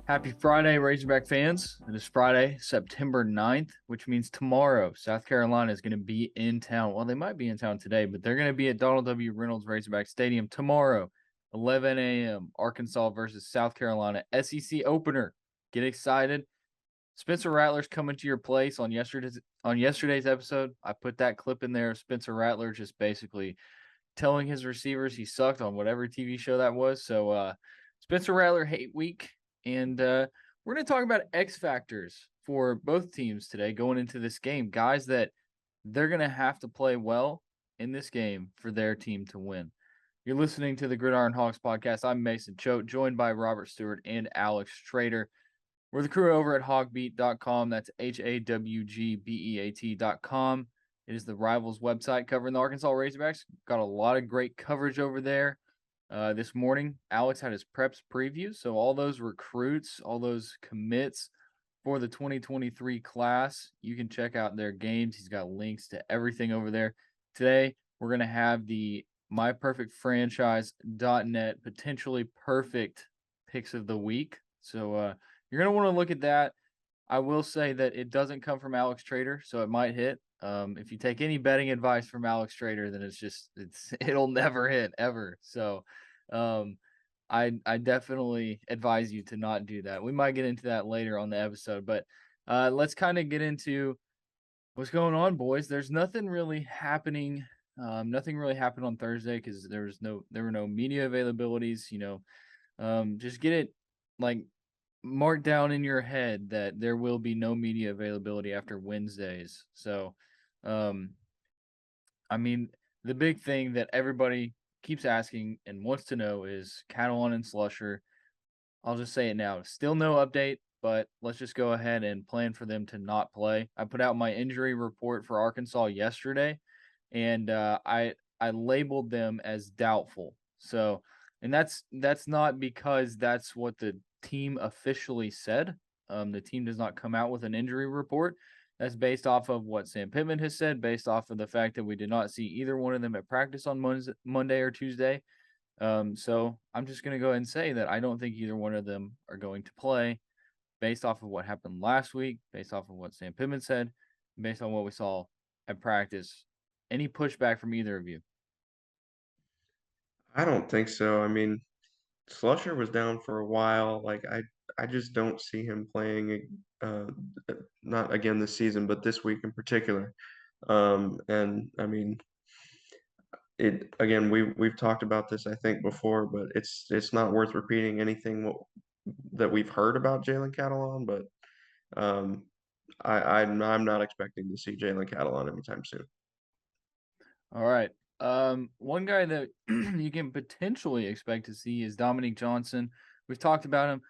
Happy Friday, Razorback fans. It is Friday, September 9th, which means tomorrow, South Carolina is going to be in town. Well, they might be in town today, but they're going to be at Donald W. Reynolds Razorback Stadium tomorrow, 11 a.m., Arkansas versus South Carolina, SEC opener. Get excited. Spencer Rattler's coming to your place on yesterday's episode. I put that clip in there of Spencer Rattler just basically telling his receivers he sucked on whatever TV show that was. So Spencer Rattler hate week, and we're going to talk about X factors for both teams today going into this game. Guys that they're going to have to play well in this game for their team to win. You're listening to the Gridiron Hawks podcast. I'm Mason Choate, joined by Robert Stewart and Alex Trader. We're the crew over at HawgBeat.com. That's HawgBeat.com. It is the Rivals website covering the Arkansas Razorbacks. Got a lot of great coverage over there. This morning, Alex had his preps preview. So all those recruits, all those commits for the 2023 class, you can check out their games. He's got links to everything over there. Today, we're going to have the myperfectfranchise.net potentially perfect picks of the week. So you're going to want to look at that. I will say that it doesn't come from Alex Trader, so it might hit. If you take any betting advice from Alex Trader, then it'll never hit ever. So I definitely advise you to not do that. We might get into that later on the episode, but let's kind of get into what's going on, boys. There's nothing really happening. Nothing really happened on Thursday because there were no media availabilities. Just get it like mark down in your head that there will be no media availability after Wednesdays. So, I mean, the big thing that everybody keeps asking and wants to know is Catalan and Slusher. I'll just say it now. Still no update, but let's just go ahead and plan for them to not play. I put out my injury report for Arkansas yesterday, and I labeled them as doubtful. So, and that's not because that's what the team officially said. The team does not come out with an injury report. That's based off of what Sam Pittman has said, based off of the fact that we did not see either one of them at practice on Monday or Tuesday. So I'm just going to go ahead and say that I don't think either one of them are going to play based off of what happened last week, based off of what Sam Pittman said, based on what we saw at practice. Any pushback from either of you? I don't think so. I mean, Slusher was down for a while. I just don't see him playing, uh, not again this season, but this week in particular. And I mean, it again. We've talked about this I think before, but it's not worth repeating anything that we've heard about Jalen Catalon. But um, I'm not expecting to see Jalen Catalon anytime soon. All right. One guy that you can potentially expect to see is Dominique Johnson. We've talked about him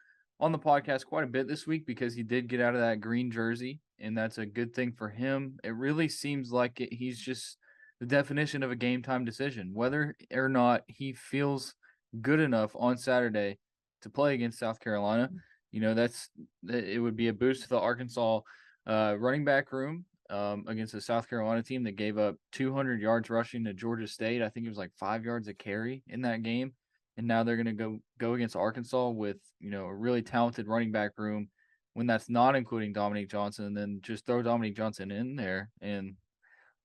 on the podcast quite a bit this week because he did get out of that green jersey, and that's a good thing for him. It really seems like he's just the definition of a game time decision. Whether or not he feels good enough on Saturday to play against South Carolina, it would be a boost to the Arkansas running back room against a South Carolina team that gave up 200 yards rushing to Georgia State. I think it was like 5 yards a carry in that game. And now they're going to go against Arkansas with a really talented running back room. When that's not including Dominique Johnson, and then just throw Dominique Johnson in there, and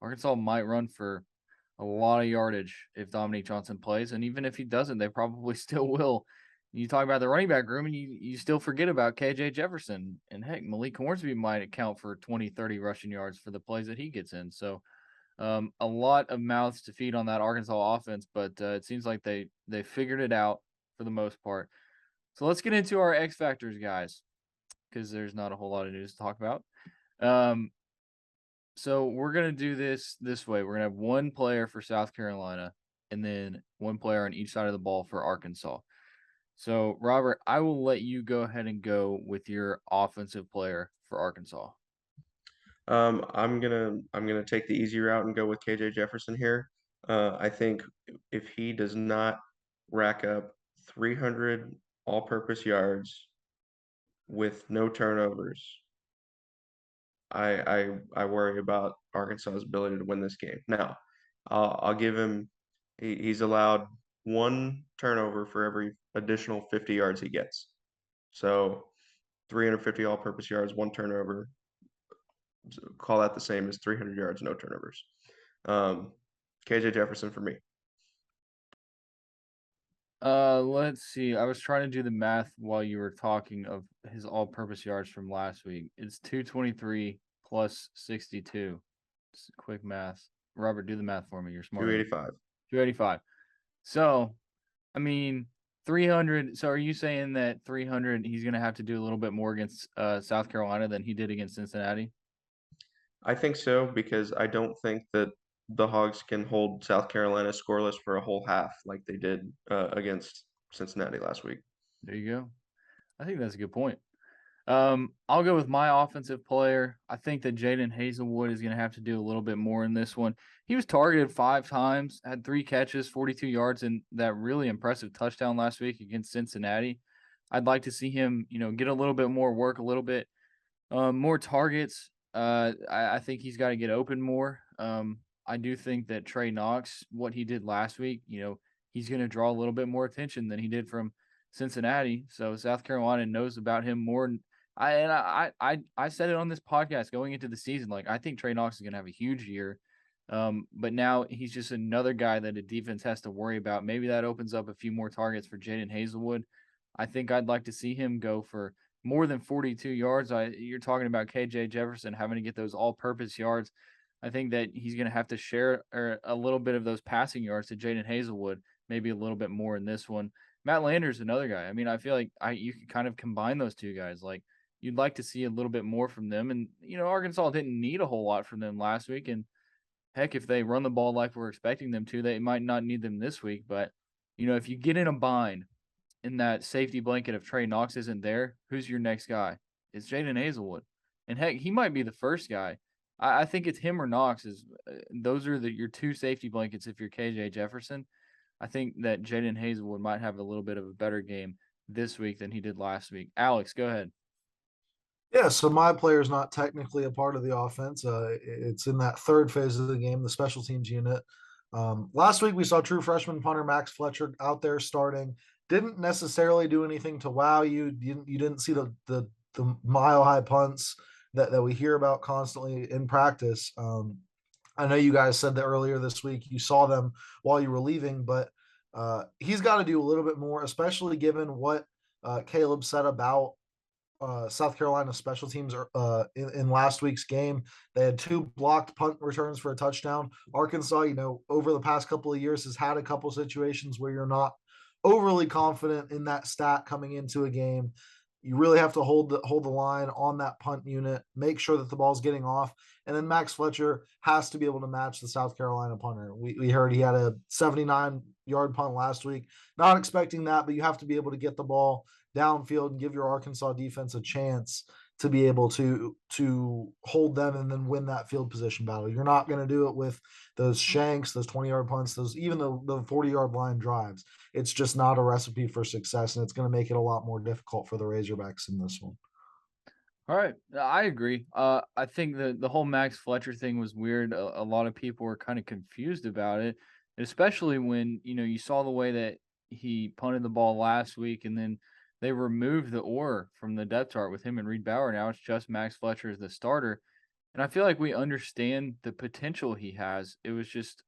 Arkansas might run for a lot of yardage if Dominique Johnson plays. And even if he doesn't, they probably still will. You talk about the running back room, and you still forget about KJ Jefferson. And heck, Malik Hornsby might account for 20, 30 rushing yards for the plays that he gets in. So a lot of mouths to feed on that Arkansas offense, but it seems like they figured it out for the most part. So let's get into our X factors, guys, because there's not a whole lot of news to talk about. Um, so we're gonna do this way. We're gonna have one player for South Carolina, and then one player on each side of the ball for Arkansas. So Robert, I will let you go ahead and go with your offensive player for Arkansas. I'm gonna take the easy route and go with KJ Jefferson here. I think if he does not rack up 300 all-purpose yards with no turnovers, I worry about Arkansas's ability to win this game. Now, I'll give him. He's allowed one turnover for every additional 50 yards he gets. So 350 all-purpose yards, 1 turnover. So call that the same as 300 yards, no turnovers. KJ Jefferson for me. Let's see. I was trying to do the math while you were talking of his all-purpose yards from last week. It's 223 plus 62. Just quick math. Robert, do the math for me. You're smarter than 285. 285. So, I mean, 300. So, are you saying that 300 he's going to have to do a little bit more against South Carolina than he did against Cincinnati? I think so because I don't think that the Hogs can hold South Carolina scoreless for a whole half like they did against Cincinnati last week. There you go. I think that's a good point. I'll go with my offensive player. I think that Jaden Hazelwood is going to have to do a little bit more in this one. He was targeted 5 times, had 3 catches, 42 yards, and that really impressive touchdown last week against Cincinnati. I'd like to see him, get a little bit more work, a little bit more targets. I think he's got to get open more. I do think that Trey Knox, what he did last week, he's going to draw a little bit more attention than he did from Cincinnati. So South Carolina knows about him more. And I said it on this podcast going into the season. Like, I think Trey Knox is going to have a huge year. But now he's just another guy that a defense has to worry about. Maybe that opens up a few more targets for Jaden Hazelwood. I think I'd like to see him go for more than 42 yards. You're talking about KJ Jefferson having to get those all-purpose yards. I think that he's going to have to share a little bit of those passing yards to Jaden Hazelwood, maybe a little bit more in this one. Matt Lander's another guy. I mean, I feel like you can kind of combine those two guys. Like, you'd like to see a little bit more from them. And, Arkansas didn't need a whole lot from them last week. And heck, if they run the ball like we're expecting them to, they might not need them this week. But, if you get in a bind in that safety blanket of Trey Knox isn't there, who's your next guy? It's Jaden Hazelwood. And heck, he might be the first guy. I think it's him or Knox. Those are your 2 safety blankets if you're KJ Jefferson. I think that Jaden Hazelwood might have a little bit of a better game this week than he did last week. Alex, go ahead. Yeah, so my player is not technically a part of the offense. It's in that third phase of the game, the special teams unit. Last week we saw true freshman punter Max Fletcher out there starting. Didn't necessarily do anything to wow you. You didn't see the mile high punts that we hear about constantly in practice. I know you guys said that earlier this week you saw them while you were leaving, but he's got to do a little bit more, especially given what Caleb said about South Carolina special teams in last week's game. They had 2 blocked punt returns for a touchdown. Arkansas, over the past couple of years has had a couple situations where you're not overly confident in that stat coming into a game. You really have to hold the line on that punt unit, make sure that the ball's getting off. And then Max Fletcher has to be able to match the South Carolina punter. We heard he had a 79-yard punt last week. Not expecting that, but you have to be able to get the ball downfield and give your Arkansas defense a chance to be able to hold them and then win that field position battle. You're not going to do it with those shanks, those 20-yard punts, those even the 40-yard line drives. It's just not a recipe for success, and it's going to make it a lot more difficult for the Razorbacks in this one. All right, I agree. I think the whole Max Fletcher thing was weird. A lot of people were kind of confused about it, especially when you saw the way that he punted the ball last week, and then they removed the or from the depth chart with him and Reed Bauer. Now it's just Max Fletcher as the starter, and I feel like we understand the potential he has. It was just,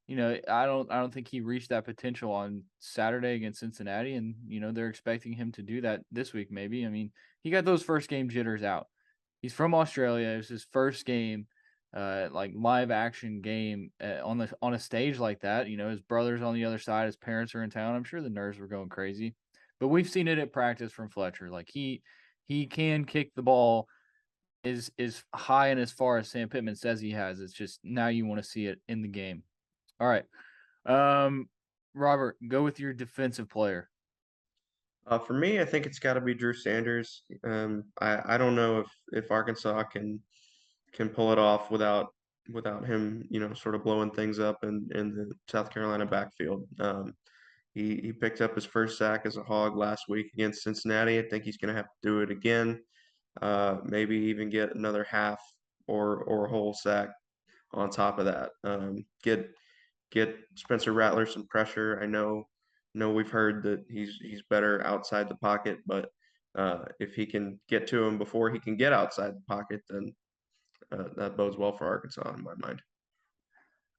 I don't think he reached that potential on Saturday against Cincinnati, and they're expecting him to do that this week. Maybe. I mean, he got those first game jitters out. He's from Australia. It was his first game, like live action game on a stage like that. His brother's on the other side. His parents are in town. I'm sure the nerves were going crazy, but we've seen it at practice from Fletcher. Like he can kick the ball is high and as far as Sam Pittman says he has. It's just now you want to see it in the game. All right. Robert, go with your defensive player. For me, I think it's got to be Drew Sanders. I don't know if Arkansas can pull it off without him, sort of blowing things up in the South Carolina backfield. He picked up his first sack as a Hog last week against Cincinnati. I think he's going to have to do it again. Maybe even get another half or a whole sack on top of that. Get Spencer Rattler some pressure. I know we've heard that he's better outside the pocket, but If he can get to him before he can get outside the pocket, then that bodes well for Arkansas in my mind.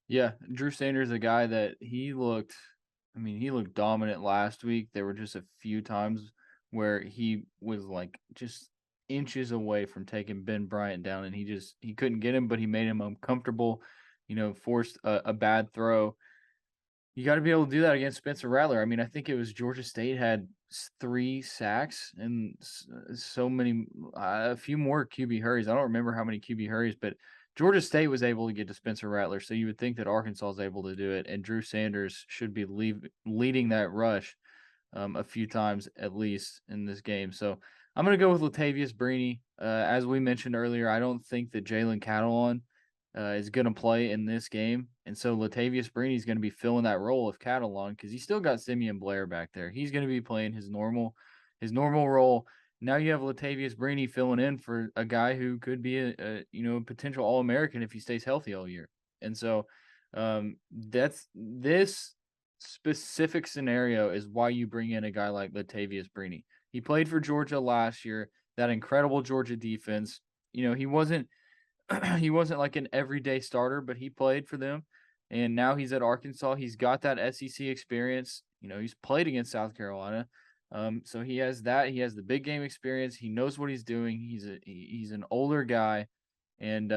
Yeah, Drew Sanders, a guy that he looked dominant last week. There were just a few times where he was like just inches away from taking Ben Bryant down, and he couldn't get him, but he made him uncomfortable. Forced a bad throw. You got to be able to do that against Spencer Rattler. I mean, I think it was Georgia State had 3 sacks and so many, a few more QB hurries. I don't remember how many QB hurries, but Georgia State was able to get to Spencer Rattler. So you would think that Arkansas is able to do it, and Drew Sanders should be leading that rush a few times at least in this game. So I'm going to go with Latavius Brini. As we mentioned earlier, I don't think that Jalen Catalon is going to play in this game. And so Latavius Brini is going to be filling that role of Catalon because he's still got Simeon Blair back there. He's going to be playing his normal role. Now you have Latavius Brini filling in for a guy who could be a potential All-American if he stays healthy all year. And so that's this specific scenario is why you bring in a guy like Latavius Brini. He played for Georgia last year, that incredible Georgia defense. He wasn't he wasn't like an everyday starter, but he played for them. And now he's at Arkansas. He's got that SEC experience. He's played against South Carolina. So he has that. He has the big game experience. He knows what he's doing. He's an older guy, and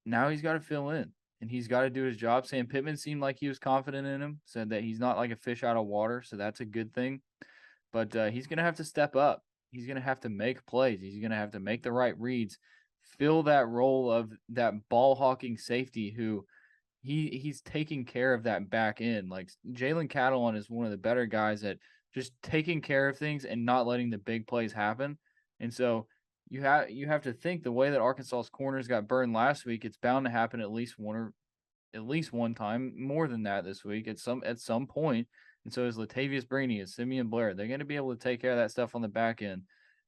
now he's got to fill in, and he's got to do his job. Sam Pittman seemed like he was confident in him. Said that he's not like a fish out of water, so that's a good thing. But he's gonna have to step up. He's gonna have to make plays. He's gonna have to make the right reads, fill that role of that ball hawking safety who he's taking care of that back end. Like Jalen Catalon is one of the better guys at just taking care of things and not letting the big plays happen. And so you have to think the way that Arkansas's corners got burned last week, it's bound to happen at least one time, more than that this week at some point. And so is Latavius Brini, is Simeon Blair. They're going to be able to take care of that stuff on the back end.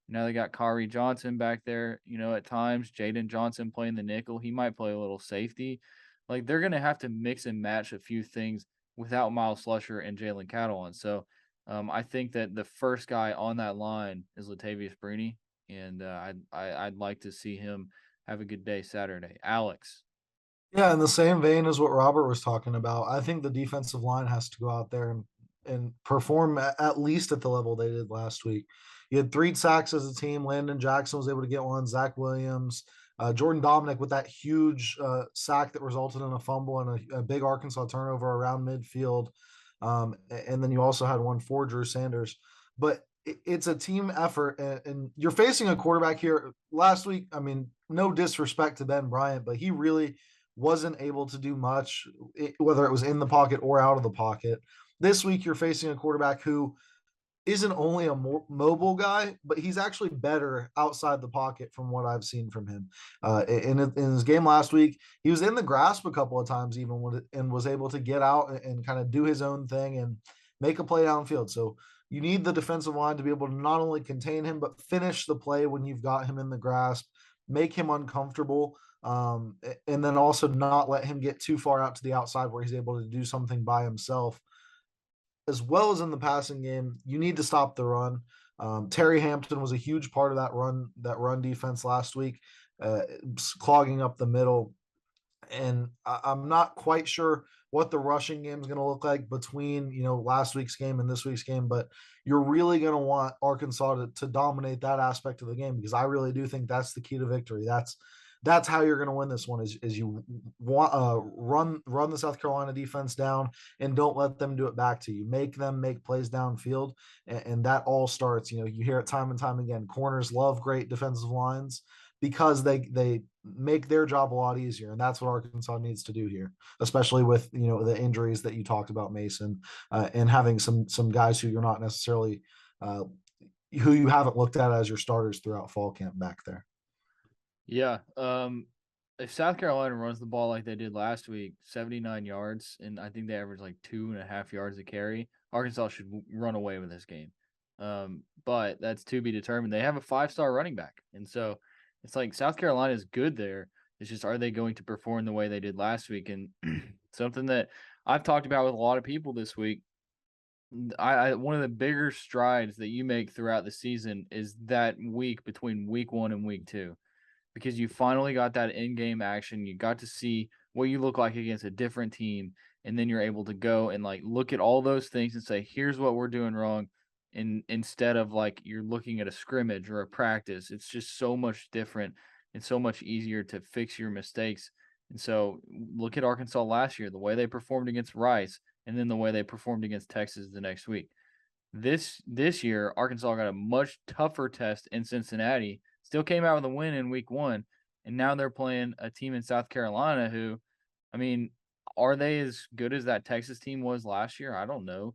Now they got Kari Johnson back there, at times. Jaden Johnson playing the nickel. He might play a little safety. Like, they're going to have to mix and match a few things without Miles Slusher and Jalen Catalon. So I think that the first guy on that line is Latavius Brini, and I'd like to see him have a good day Saturday. Alex. Yeah, in the same vein as what Robert was talking about, I think the defensive line has to go out there and perform at least at the level they did last week. You had 3 sacks as a team. Landon Jackson was able to get one. Zach Williams, Jordan Dominic with that huge sack that resulted in a fumble and a big Arkansas turnover around midfield. And then you also had one for Drew Sanders. But it's a team effort, and you're facing a quarterback here. Last week, I mean, no disrespect to Ben Bryant, but he really wasn't able to do much, whether it was in the pocket or out of the pocket. This week, you're facing a quarterback who isn't only a more mobile guy, but he's actually better outside the pocket from what I've seen from him. In his game last week, he was in the grasp a couple of times, and was able to get out and kind of do his own thing and make a play downfield. So you need the defensive line to be able to not only contain him, but finish the play when you've got him in the grasp, make him uncomfortable, and then also not let him get too far out to the outside where he's able to do something by himself. As well as in the passing game, you need to stop the run. Terry Hampton was a huge part of that run defense last week, clogging up the middle. And I'm not quite sure what the rushing game is going to look like between last week's game and this week's game, but you're really going to want Arkansas to dominate that aspect of the game, because I really do think that's the key to victory. That's how you're going to win this one is you want run the South Carolina defense down and don't let them do it back to you. Make them make plays downfield, and that all starts. You hear it time and time again. Corners love great defensive lines because they make their job a lot easier, and that's what Arkansas needs to do here, especially with the injuries that you talked about, Mason, and having some guys who you're not necessarily who you haven't looked at as your starters throughout fall camp back there. Yeah. If South Carolina runs the ball like they did last week, 79 yards, and I think they averaged like 2.5 yards a carry, Arkansas should run away with this game. But that's to be determined. They have a 5-star running back, and so it's like South Carolina is good there. It's just, are they going to perform the way they did last week? And something that I've talked about with a lot of people this week, one of the bigger strides that you make throughout the season is that week between week 1 and week 2, because you finally got that in-game action. You got to see what you look like against a different team, and then you're able to go and like look at all those things and say, here's what we're doing wrong. And instead of like you're looking at a scrimmage or a practice, it's just so much different and so much easier to fix your mistakes. And so look at Arkansas last year, the way they performed against Rice, and then the way they performed against Texas the next week. This year, Arkansas got a much tougher test in Cincinnati. Still came out with a win in week 1, and now they're playing a team in South Carolina who, I mean, are they as good as that Texas team was last year? I don't know.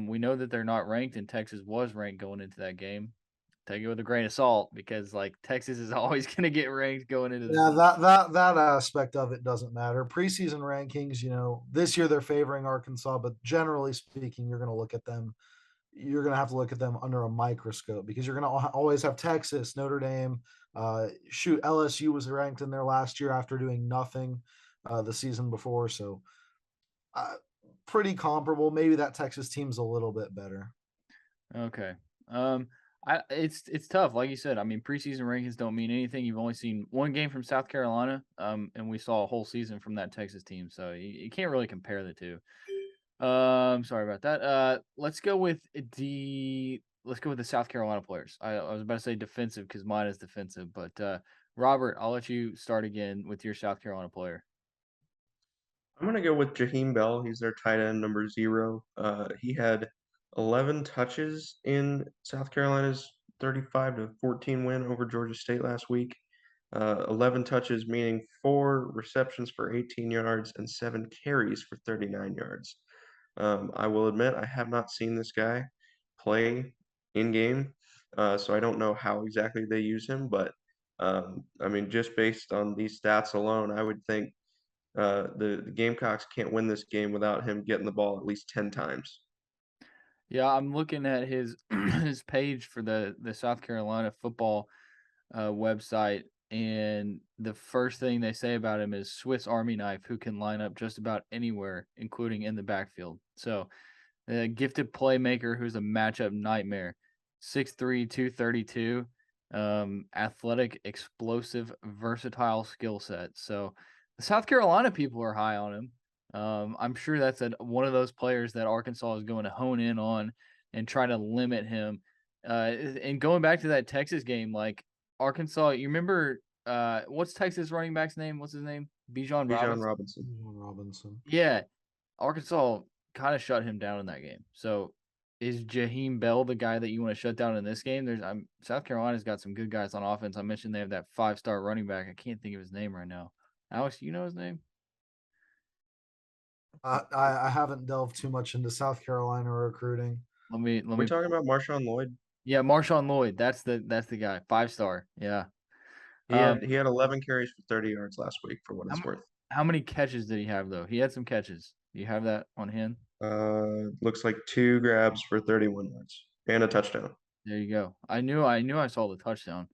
We know that they're not ranked, and Texas was ranked going into that game. Take it with a grain of salt, because like Texas is always going to get ranked going into the Yeah, season. that aspect of it doesn't matter. Preseason rankings, this year they're favoring Arkansas, but generally speaking, you're going to look at them. You're going to have to look at them under a microscope, because you're going to always have Texas, Notre Dame. LSU was ranked in there last year after doing nothing the season before, so pretty comparable. Maybe that Texas team's a little bit better. Okay. It's tough. Like you said, I mean, preseason rankings don't mean anything. You've only seen one game from South Carolina, and we saw a whole season from that Texas team, so you can't really compare the two. Sorry about that. Let's go with the South Carolina players. I was about to say defensive because mine is defensive, but Robert, I'll let you start again with your South Carolina player. I'm gonna go with Jaheim Bell. He's their tight end number 0. He had 11 touches in South Carolina's 35-14 win over Georgia State last week. 11 touches, meaning 4 receptions for 18 yards and 7 carries for 39 yards. I will admit I have not seen this guy play in game, so I don't know how exactly they use him. But I mean, just based on these stats alone, I would think the Gamecocks can't win this game without him getting the ball at least 10 times. Yeah, I'm looking at his his page for the South Carolina football website, and the first thing they say about him is Swiss Army knife who can line up just about anywhere, including in the backfield. So, a gifted playmaker who's a matchup nightmare. 6'3", 232, athletic, explosive, versatile skill set. So, the South Carolina people are high on him. I'm sure that's one of those players that Arkansas is going to hone in on and try to limit him. And going back to that Texas game, like Arkansas, you remember what's Texas running back's name? What's his name? Bijan Bijan Robinson. Robinson. Yeah, Arkansas kind of shut him down in that game. So is Jaheim Bell the guy that you want to shut down in this game? South Carolina's got some good guys on offense. I mentioned they have that 5-star running back. I can't think of his name right now. Alex, you know his name? I haven't delved too much into South Carolina recruiting. Let me. Are we talking about Marshawn Lloyd? Yeah, Marshawn Lloyd. That's the guy. 5-star. Yeah. He had 11 carries for 30 yards last week, for what it's worth. How many catches did he have though? He had some catches. Do you have that on hand? Looks like 2 grabs for 31 yards and a touchdown. There you go. I knew I saw the touchdown.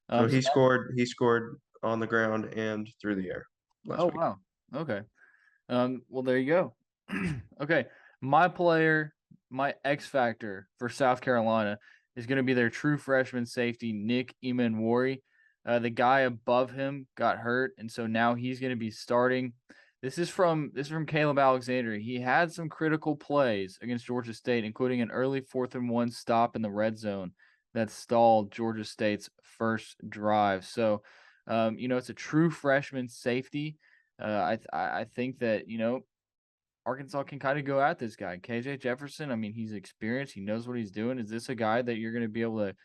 So he scored on the ground and through the air last week. Wow. Okay. Well, there you go. Okay. My player, my X factor for South Carolina is going to be their true freshman safety, Nick Emanwori. The guy above him got hurt, and so now he's going to be starting. This is from Caleb Alexander. He had some critical plays against Georgia State, including an early 4th-and-1 stop in the red zone that stalled Georgia State's first drive. So, it's a true freshman safety. I think that Arkansas can kind of go at this guy, KJ Jefferson. I mean, he's experienced. He knows what he's doing. Is this a guy that you're going to be able to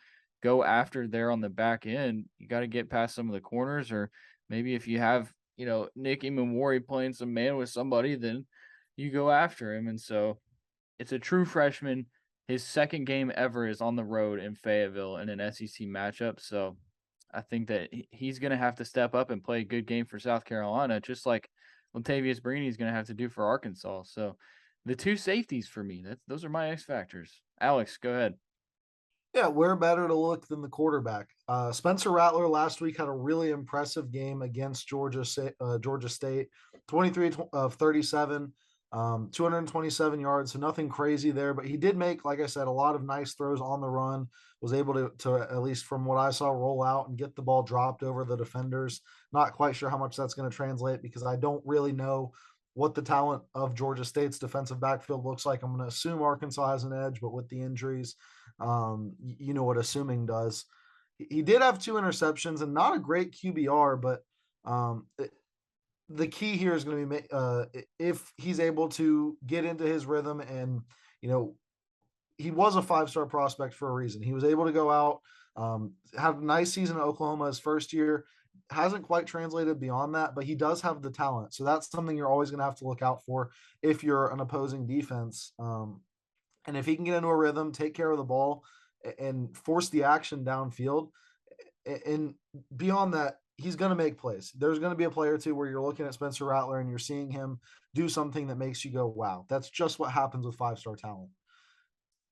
go after there on the back end? You got to get past some of the corners, or maybe if you have Nick Emanwori playing some man with somebody, then you go after him. And so it's a true freshman. His second game ever is on the road in Fayetteville in an SEC matchup. So I think that he's going to have to step up and play a good game for South Carolina, just like Latavius Brini is going to have to do for Arkansas. So the two safeties for me, those are my X factors. Alex, go ahead. Yeah, where better to look than the quarterback? Spencer Rattler last week had a really impressive game against Georgia State, 23 of 37, 227 yards, so nothing crazy there, but he did make, like I said, a lot of nice throws on the run, was able to at least from what I saw, roll out and get the ball dropped over the defenders. Not quite sure how much that's going to translate because I don't really know what the talent of Georgia State's defensive backfield looks like. I'm going to assume Arkansas has an edge, but with the injuries, you know what assuming does. He did have 2 interceptions and not a great QBR, but the key here is going to be if he's able to get into his rhythm and, you know, he was a 5-star prospect for a reason. He was able to go out, have a nice season at Oklahoma his first year. Hasn't quite translated beyond that, but he does have the talent. So that's something you're always going to have to look out for if you're an opposing defense. And if he can get into a rhythm, take care of the ball, and force the action downfield, and beyond that, he's going to make plays. There's going to be a play or two where you're looking at Spencer Rattler and you're seeing him do something that makes you go, wow, that's just what happens with 5-star talent.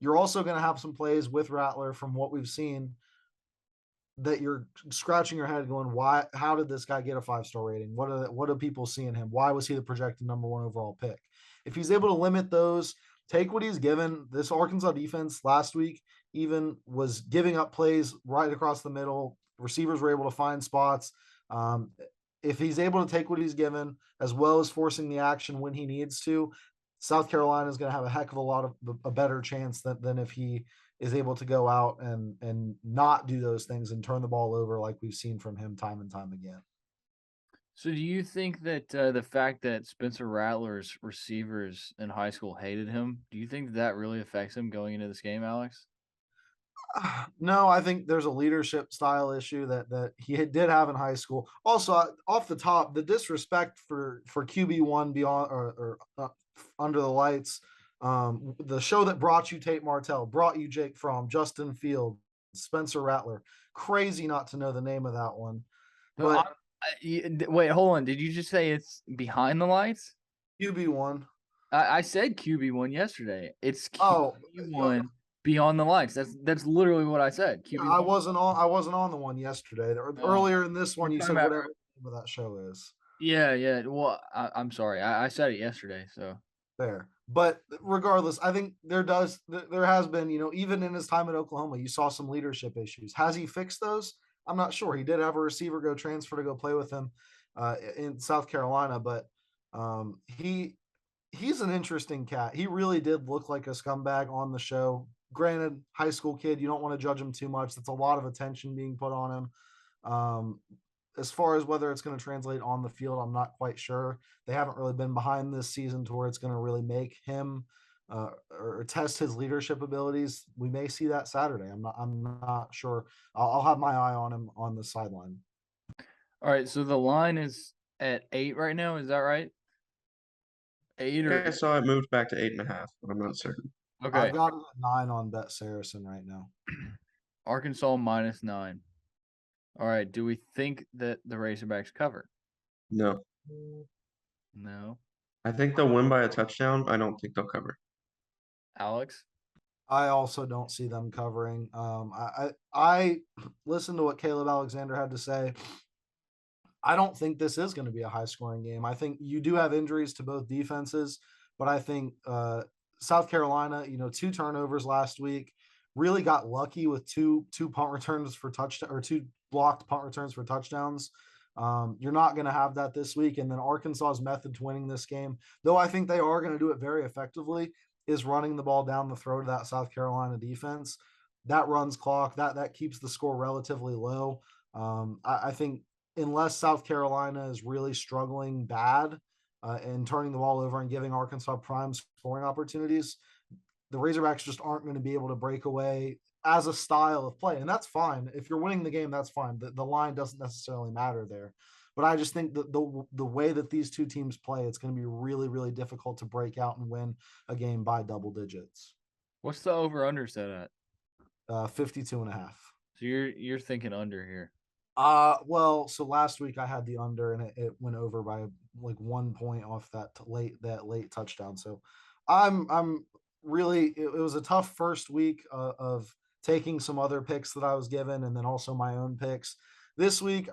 You're also going to have some plays with Rattler from what we've seen that you're scratching your head going, why, how did this guy get a 5-star rating? What are people seeing him? Why was he the projected number 1 overall pick? If he's able to limit those, take what he's given. This Arkansas defense last week even was giving up plays right across the middle. Receivers were able to find spots. If he's able to take what he's given, as well as forcing the action when he needs to, South Carolina is going to have a heck of a better chance than if he is able to go out and not do those things and turn the ball over like we've seen from him time and time again. So do you think that the fact that Spencer Rattler's receivers in high school hated him, do you think that really affects him going into this game, Alex? No, I think there's a leadership style issue that he did have in high school. Also, off the top, the disrespect for QB1 beyond or under the lights. The show that brought you Tate Martell, brought you Jake Fromm, Justin Field, Spencer Rattler. Crazy not to know the name of that one. But wait, hold on. Did you just say it's behind the lights? QB1. I said QB1 yesterday. It's QB1 Oh, beyond the lights. That's literally what I said. QB1. I wasn't on the one yesterday. Earlier in this one, you said whatever that show is. Yeah. Well, I'm sorry. I said it yesterday. So fair. But regardless, I think there has been, even in his time at Oklahoma, you saw some leadership issues. Has he fixed those? I'm not sure. He did have a receiver go transfer to go play with him in South Carolina, but he's an interesting cat. He really did look like a scumbag on the show. Granted, high school kid, you don't want to judge him too much. That's a lot of attention being put on him. As far as whether it's going to translate on the field, I'm not quite sure. They haven't really been behind this season to where it's going to really make him or test his leadership abilities. We may see that Saturday. I'm not sure. I'll have my eye on him on the sideline. All right. So the line is at 8 right now. Is that right? 8 or I saw it moved back to 8.5, but I'm not certain. okay. I've got it at 9 on Bet Saracen right now. Arkansas -9. All right. Do we think that the Razorbacks cover? No. No. I think they'll win by a touchdown. I don't think they'll cover. Alex? I also don't see them covering. I listened to what Caleb Alexander had to say. I don't think this is going to be a high scoring game. I think you do have injuries to both defenses, but I think South Carolina, 2 turnovers last week, really got lucky with two punt returns for touchdown or 2 blocked punt returns for touchdowns. You're not going to have that this week. And then Arkansas's method to winning this game, though I think they are going to do it very effectively, is running the ball down the throat of that South Carolina defense. That runs clock. That keeps the score relatively low. I think unless South Carolina is really struggling bad and turning the ball over and giving Arkansas prime scoring opportunities, the Razorbacks just aren't going to be able to break away as a style of play. And that's fine. If you're winning the game, that's fine. The line doesn't necessarily matter there. But I just think that the way that these two teams play, it's going to be really, really difficult to break out and win a game by double digits. What's the over-under set at? 52.5. So you're thinking under here. Well, so last week I had the under and it went over by like 1 point off that late touchdown. So I'm really, it was a tough first week of taking some other picks that I was given and then also my own picks. This week,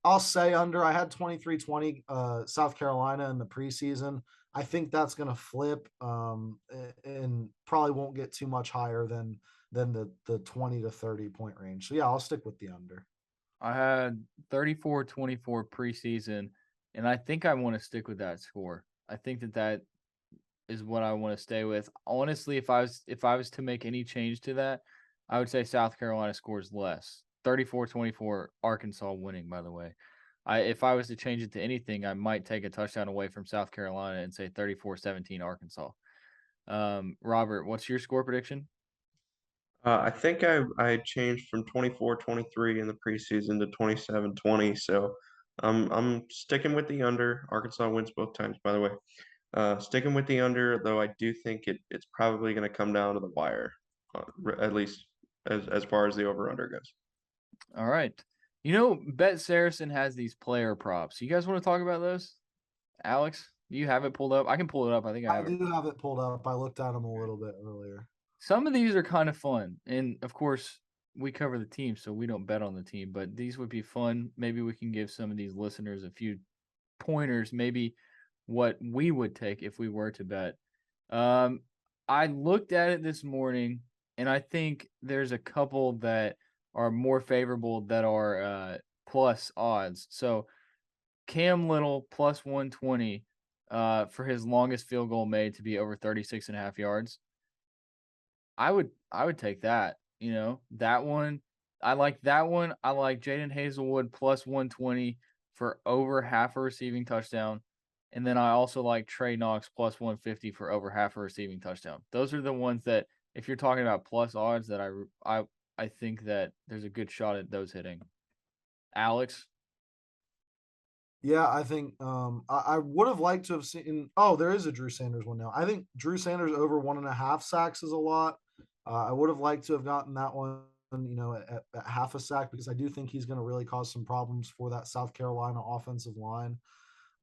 I'll say under. I had 23-20 South Carolina in the preseason. I think that's going to flip and probably won't get too much higher than the 20 to 30 point range. So yeah, I'll stick with the under. I had 34-24 preseason, and I think I want to stick with that score. I think that is what I want to stay with. Honestly, if I was to make any change to that, I would say South Carolina scores less. 34-24 Arkansas winning, by the way. If I was to change it to anything, I might take a touchdown away from South Carolina and say 34-17 Arkansas. Robert, what's your score prediction? I think I changed from 24-23 in the preseason to 27-20. So I'm sticking with the under. Arkansas wins both times, by the way. Sticking with the under, though I do think it's probably going to come down to the wire, at least as far as the over/under goes. All right. You know, Bet Saracen has these player props. You guys want to talk about those? Alex, do you have it pulled up? I can pull it up. I think I I have it. do have it pulled up. I looked at them a little bit earlier. Some of these are kind of fun. And of course, we cover the team, so we don't bet on the team, but these would be fun. Maybe we can give some of these listeners a few pointers, maybe what we would take if we were to bet. I looked at it this morning, and I think there's a couple that are more favorable that are plus odds. So Cam Little plus 120 for his longest field goal made to be over 36.5 yards. I would take that. You know, that one. I like that one. I like Jaden Hazelwood plus 120 for over half a receiving touchdown. And then I also like Trey Knox plus 150 for over half a receiving touchdown. Those are the ones that, if you're talking about plus odds, that I think that there's a good shot at those hitting. Alex? Yeah, I think I would have liked to have seen. Oh, there is a Drew Sanders one now. I think Drew Sanders over 1.5 sacks is a lot. I would have liked to have gotten that one, at half a sack, because I do think he's going to really cause some problems for that South Carolina offensive line.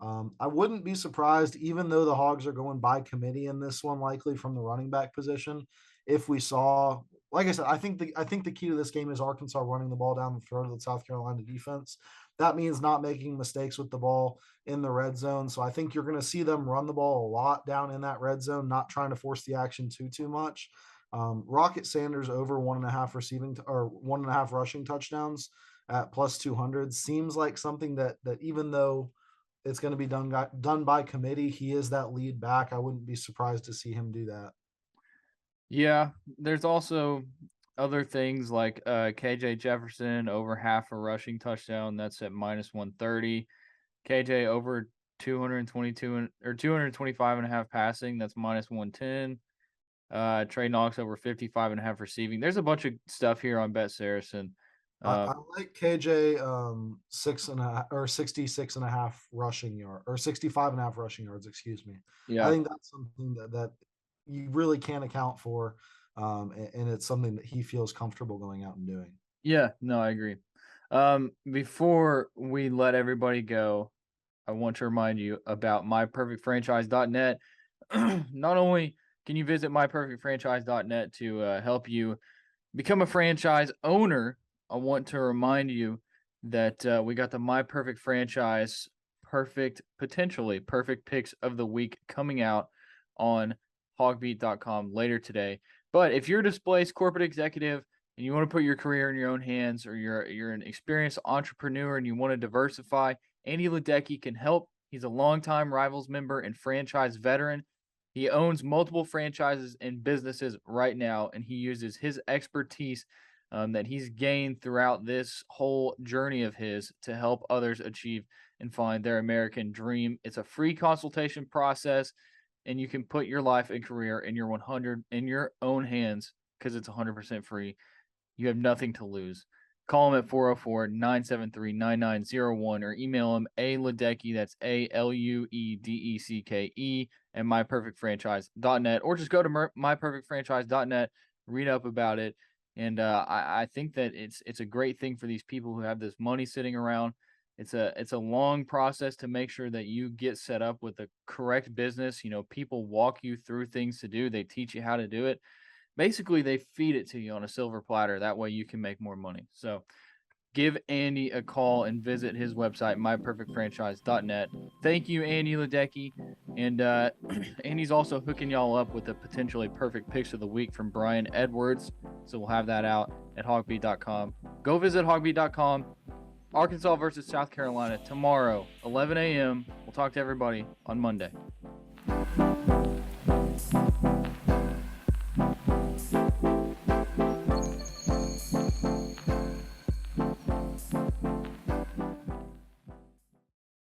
I wouldn't be surprised, even though the Hogs are going by committee in this one, likely from the running back position, if we saw, like I said, I think the key to this game is Arkansas running the ball down the throat of the South Carolina defense. That means not making mistakes with the ball in the red zone. So I think you're going to see them run the ball a lot down in that red zone, not trying to force the action too much. Rocket Sanders over 1.5 receiving or 1.5 rushing touchdowns at plus 200 seems like something that even though it's going to be done by committee, he is that lead back. I wouldn't be surprised to see him do that. Yeah, there's also other things like KJ Jefferson over half a rushing touchdown. That's at minus 130. KJ over 222 or 225.5 passing. That's minus 110. Trey Knox over 55.5 receiving. There's a bunch of stuff here on Bet Saracen. I like KJ 6.5 or 66.5 rushing yard or 65.5 rushing yards. Excuse me. Yeah, I think that's something that you really can't account for, and it's something that he feels comfortable going out and doing. yeah, no, I agree. Before we let everybody go, I want to remind you about myperfectfranchise.net. Not only can you visit myperfectfranchise.net to help you become a franchise owner, I want to remind you that we got the My Perfect Franchise potentially perfect picks of the week coming out on HawgBeat.com later today. But if you're a displaced corporate executive and you want to put your career in your own hands, or you're an experienced entrepreneur and you want to diversify, Andy Ledecky can help. He's a longtime Rivals member and franchise veteran. He owns multiple franchises and businesses right now, and he uses his expertise that he's gained throughout this whole journey of his to help others achieve and find their American dream. It's a free consultation process, and you can put your life and career in your own hands because it's 100% free. You have nothing to lose. Call him at 404-973-9901 or email him Ledecky, that's ALUEDECKE, at myperfectfranchise.net, or just go to myperfectfranchise.net, read up about it. And I think that it's a great thing for these people who have this money sitting around. It's a long process to make sure that you get set up with the correct business. You know, people walk you through things to do. They teach you how to do it. Basically, they feed it to you on a silver platter. That way you can make more money. So give Andy a call and visit his website, myperfectfranchise.net. Thank you, Andy Ledecky. And Andy's also hooking y'all up with a potentially perfect picks of the week from Brian Edwards. So we'll have that out at HawgBeat.com. Go visit HawgBeat.com. Arkansas versus South Carolina tomorrow, 11 a.m. We'll talk to everybody on Monday.